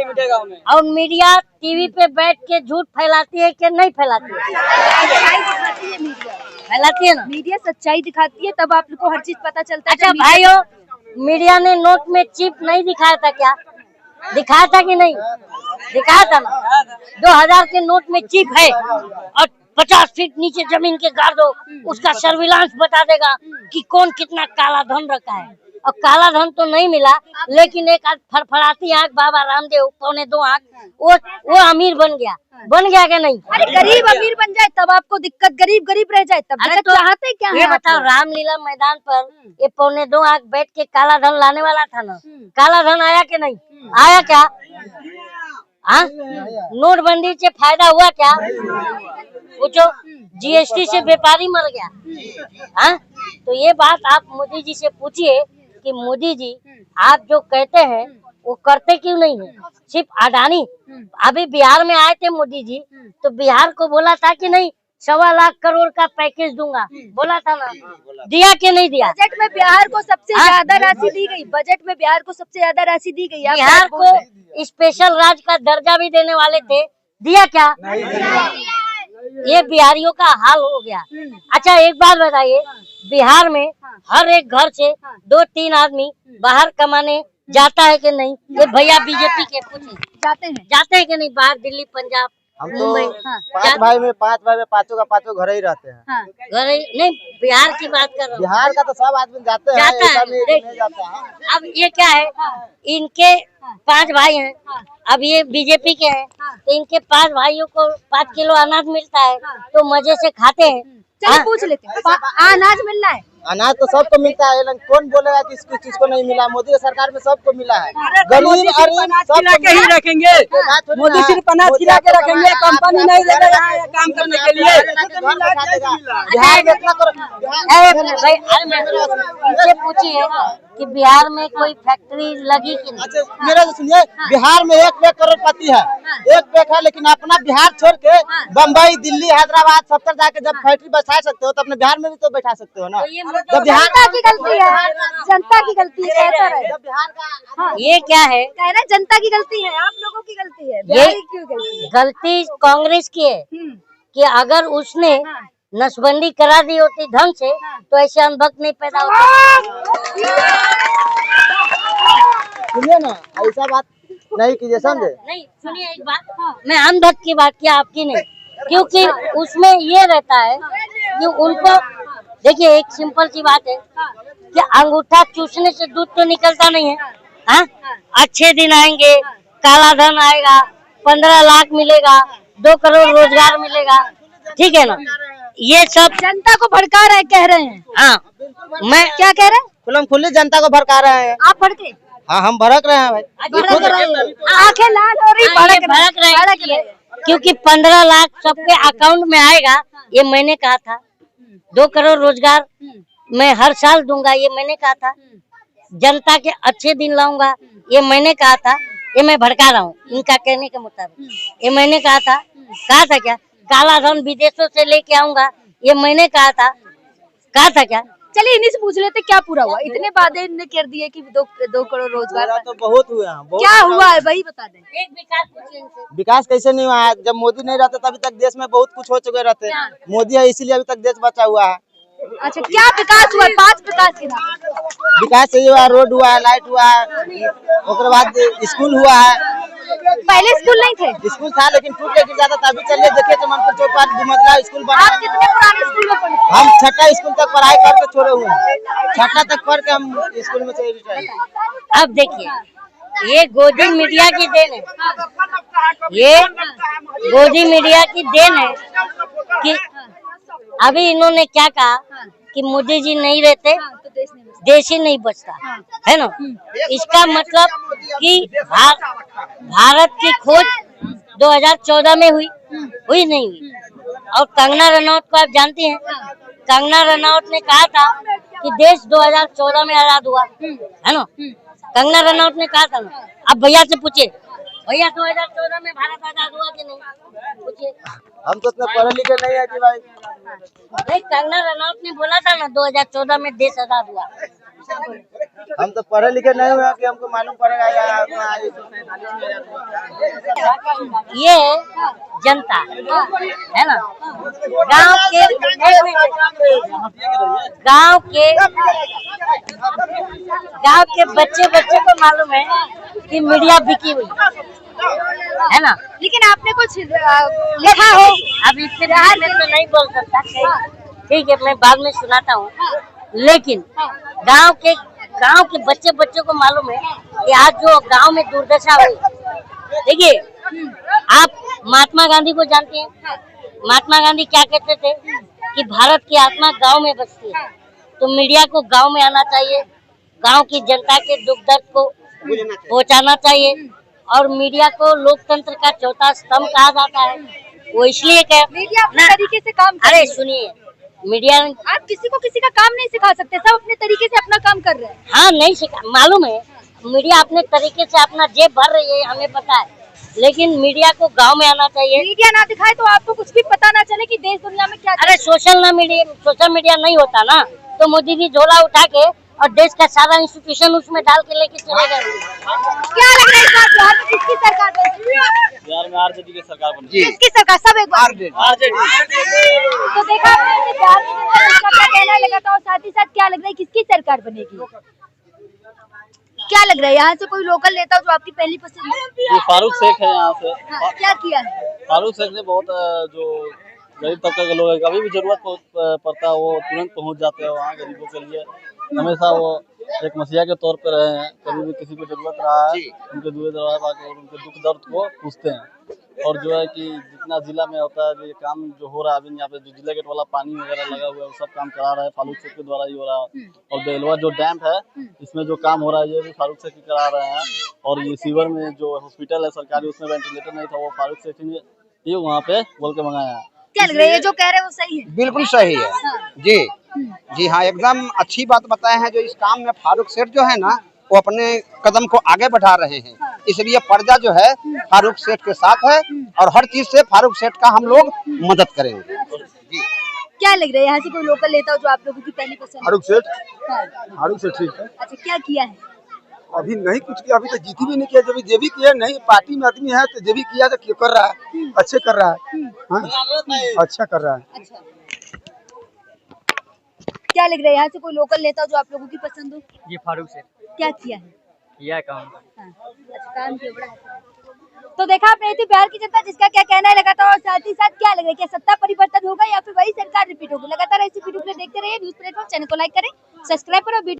मिटेगा हमें। और media TV पे बैठ के झूठ फैलाती है कि नहीं फैलाती है? सच्चाई दिखाती है मीडिया, फैलाती है ना। मीडिया सच्चाई दिखाती है, तब आप लोग को हर चीज पता चलता है। अच्छा भाइयों, मीडिया ने नोट में चिप नहीं दिखाया था क्या? दिखाया था कि नहीं? दिखाया था ना। 2000 के नोट में चिप है और 50 फीट नीचे जमीन के गाड़ दो, उसका सर्विलांस बता देगा कि कौन कितना काला धन रखा है। और काला धन तो नहीं मिला, लेकिन एक आज फड़फड़ाती आंख बाबा रामदेव, 2.25 आंख, वो अमीर बन गया क्या नहीं? अरे गरीब अमीर बन जाए तब आपको दिक्कत, गरीब गरीब रह जाए तब दिक्कत। चाहते क्या ये बताओ, रामलीला मैदान पर ये 2.25 आंख बैठ के काला धन लाने वाला था ना, काला धन आया कि नहीं आया? क्या नोटबंदी से फायदा हुआ क्या? पूछो। जीएसटी से व्यापारी मर गया। तो ये बात आप मोदी जी से पूछिए कि मोदी जी आप जो कहते हैं वो करते क्यों नहीं है? सिर्फ अडानी। अभी बिहार में आए थे मोदी जी, तो बिहार को बोला था कि नहीं 1.25 लाख करोड़ का पैकेज दूंगा, बोला था ना? दिया कि नहीं दिया? बजट में बिहार को सबसे ज्यादा राशि दी गई, बजट में बिहार को सबसे ज्यादा राशि दी गई। बिहार को स्पेशल राज्य का दर्जा भी देने वाले थे, दिया क्या? ये बिहारियों का हाल हो गया। अच्छा एक बात बताइए, बिहार में हर एक घर से 2-3 आदमी बाहर कमाने जाता है कि नहीं? ये भैया बीजेपी के पूछे, जाते हैं कि नहीं बाहर? दिल्ली, पंजाब, मुंबई। 5 भाई में पांचों का पांचों घर ही रहते हैं। घर नहीं, बिहार की बात कर रहा हूँ। बिहार का तो सब आदमी जाते हैं, ऐसा नहीं जाता है। अब ये क्या है, इनके 5 भाई हैं, अब ये बीजेपी के हैं, तो इनके 5 भाइयों को 5 किलो अनाज मिलता है, तो मजे से खाते हैं। चलिए पूछ लेते हैं, अनाज मिलना है? अनाज तो सबको मिलता है, लेकिन कौन बोलेगा कि किस चीज को नहीं मिला? मोदी सरकार में सबको मिला है। गरीब सबको ही रखेंगे, मोदी सिर्फ अनाज खिला के रखेंगे, कंपनी नहीं देगा यहाँ काम करने के लिए। बिहार में इतना इनसे पूछिए कि बिहार में कोई फैक्ट्री लगी कि नहीं? अच्छा मेरा तो सुनिए, बिहार में 1 करोड़पति है, 1 है, लेकिन अपना बिहार छोड़ के बम्बई, दिल्ली, हैदराबाद सब तर जाके जब फैक्ट्री बैठा सकते हो तो अपने बिहार में भी तो बैठा सकते हो ना। तो जनता की गलती है, जनता की गलती है। बिहार का ये क्या है? कह रहे जनता की गलती है, आप लोगों की गलती है। ये क्यों गलती है? गलती कांग्रेस की है कि अगर उसने नसबंदी करा दी होती ढंग से तो ऐसे अनभक्त नहीं पैदा होता। सुनिए ना, ऐसा बात नहीं कीजिए, समझे? नहीं सुनिए एक बात, मैं अनभक्त की बात किया, आपकी नहीं, क्योंकि उसमें ये रहता है कि उनको देखिए, एक सिंपल सी बात है कि अंगूठा चूसने से दूध तो निकलता नहीं है। अच्छे दिन आएंगे, काला धन आएगा, 15 लाख मिलेगा, 2 करोड़ रोजगार मिलेगा, ठीक है ना? ये सब जनता को भड़का रहे, कह रहे हैं। हाँ, मैं क्या कह रहे हैं? खुल्लम खुल्ली जनता को भड़का रहे हैं। आप भड़के? हाँ, हम भड़क रहे हैं भाई। आंखें लाल हो रही, भड़क रहे, क्योंकि 15 लाख सबके अकाउंट में आएगा, ये मैंने कहा था। 2 करोड़ रोजगार मैं हर साल दूंगा, ये मैंने कहा था। जनता के अच्छे दिन लाऊंगा, ये मैंने कहा था। ये मैं भड़का रहा हूँ इनका कहने के मुताबिक, ये मैंने कहा था क्या? काला धन विदेशों से लेके आऊंगा, ये मैंने कहा था क्या? चलिए इन्हीं से पूछ लेते क्या पूरा हुआ? इतने वादे इनने कर दिए कि 2 करोड़ रोजगार, तो बहुत हुए हैं। क्या हुआ है वही बता दें। एक विकास पूछिए इनसे। विकास कैसे नहीं हुआ है? जब मोदी नहीं रहते तभी तक देश में बहुत कुछ हो चुके रहते। मोदी है इसीलिए अभी तक देश बचा हुआ है। अच्छा क्या विकास हुआ? 5 विकास के नाम। विकास यही हुआ, रोड हुआ है, लाइट हुआ है, उसके बाद स्कूल हुआ है। पहले स्कूल नहीं थे? स्कूल था लेकिन टूट के गिर जाता था। अभी चलिए देखिए चमनपुर चौक पर 2 मंजिला स्कूल बना। आप कितने पुराने स्कूल में पढ़े? हम 6ठी स्कूल तक पढ़ाई करके छोड़े हुए हैं, 6ठी तक पढ़ के हम स्कूल में से रिटायर। अब देखिए, ये गोदी मीडिया की देन है, ये गोदी मीडिया की देन है कि अभी इन्होंने क्या कहा कि मोदी जी नहीं रहते देश ही नहीं बचता, है ना? इसका मतलब कि भारत की खोज 2014 में हुई नहीं हुई। और कंगना रनौत को आप जानती हैं, कंगना रनौत ने कहा था कि देश 2014 में आजाद हुआ, है ना? कंगना रनौत ने कहा था ना। अब भैया से पूछिए, भैया 2014 में भारत आजाद हुआ कि नहीं? पूछिए। हम तो इतने पढ़े लिखे नहीं है कि भाई। कंगना रनौत ने बोला था ना 2014 में देश आजाद हुआ, हम तो पढ़े लिखे नहीं हुए कि हमको मालूम पड़ेगा ये जनता है ना, गांव के बच्चे को मालूम है कि मीडिया बिकी हुई है ना। लेकिन आपने कुछ लिखा हो? अब इससे में तो नहीं बोल सकता, ठीक है, मैं बाद में सुनाता हूँ। लेकिन गांव के बच्चे को मालूम है कि आज जो गांव में दुर्दशा हुई, देखिए आप महात्मा गांधी को जानते हैं। महात्मा गांधी क्या कहते थे कि भारत की आत्मा गांव में बसती है, तो मीडिया को गांव में आना चाहिए, गांव की जनता के दुख दर्द को पहुंचाना चाहिए। और मीडिया को लोकतंत्र का चौथा स्तंभ कहा जाता है। वो इसलिए मीडिया अपने तरीके से काम अरे सुनिए, मीडिया आप किसी का काम नहीं सिखा सकते, सब अपने तरीके से अपना काम कर रहे हैं। हाँ, नहीं सिखा, मालूम है, मीडिया अपने तरीके से अपना जेब भर रही है, हमें पता है, लेकिन मीडिया को गांव में आना चाहिए। मीडिया ना दिखाए तो आपको कुछ भी पता ना चले कि देश दुनिया में क्या। अरे सोशल मीडिया नहीं होता ना, तो मोदी जी झोला उठा के और देश का सारा इंस्टीट्यूशन उसमें डाल के लेके चले गए। क्या लग रहा है इस बार बिहार में किसकी सरकार बनेगी? बिहार में आरजेडी की सरकार बनेगी। किसकी सरकार? सब एक बार आरजेडी। तो देखा आपने बिहार में जनता का कहना लगा था, और साथ ही साथ क्या लग रहा है किसकी सरकार बनेगी? क्या लग रहा है यहाँ से कोई लोकल नेता जो आपकी पहली पसंद है? ये फारूक शेख है यहाँ से। हाँ, क्या किया है? फारूक शेख ने बहुत जो गरीब तबके के लोग हैं, कभी भी जरूरत पड़ता है वो तुरंत पहुँच जाते हैं वहाँ गरीबों के लिए। हमेशा वो एक मसीहा के तौर पर रहे हैं, कभी भी किसी को जरूरत रहा है उनके दूर दराज आके और उनके दुख दर्द को पूछते हैं। और जो है कि जितना जिला में होता है, जो ये काम जो हो रहा है अभी यहाँ पे जो जिला गेट वाला पानी वगैरह लगा हुआ है, वो सब काम करा रहा है फारूक शेख के द्वारा ही हो रहा है। और बेलवा जो डैम है इसमें जो काम हो रहा है ये भी फारूक शेख ही करा रहे हैं। और ये सीवर में जो हॉस्पिटल है सरकारी, उसमें वेंटिलेटर नहीं था, वो फारूक शेख ने ही वहाँ पे बोल के मंगाया है। क्या लग रहा है ये जो कह रहे हैं वो सही है? बिल्कुल सही है। जी जी हाँ, एकदम अच्छी बात बताए हैं। जो इस काम में फारूक शेख जो है ना, वो अपने कदम को आगे बढ़ा रहे हैं, इसलिए प्रजा जो है फारूक शेख के साथ है और हर चीज से फारूक शेख का हम लोग मदद करेंगे। जी क्या लग रहा है यहाँ से कोई लोकल नेता हो जो आप लोगों की पहली पसंद? फारूक शेख। हाँ। फारूक शेख ठीक है। अच्छा, क्या किया है? अभी नहीं कुछ किया, अभी तो जीती भी नहीं किया। जब जे भी किया नहीं, पार्टी में आदमी है तो जे भी किया तो क्यों कर रहा है, अच्छे कर रहा है। हाँ, अच्छा कर रहा है। अच्छा, क्या लग रहा है यहाँ से कोई लोकल नेता जो आप लोगों की पसंद हो? ये फारूक शेख क्या किया है? किया काम। हाँ, अच्छा, काम किया, बड़ा अच्छा। तो देखा आपने थी बिहार की जनता जिसका क्या कहना है लगातार, और साथ ही साथ क्या लग रहा है, क्या सत्ता परिवर्तन होगा या फिर वही सरकार रिपीट होगी? लगातार ऐसी वीडियो देखते रहिए न्यूज़ प्लेटफॉर्म, चैनल को लाइक करें, सब्सक्राइब करें।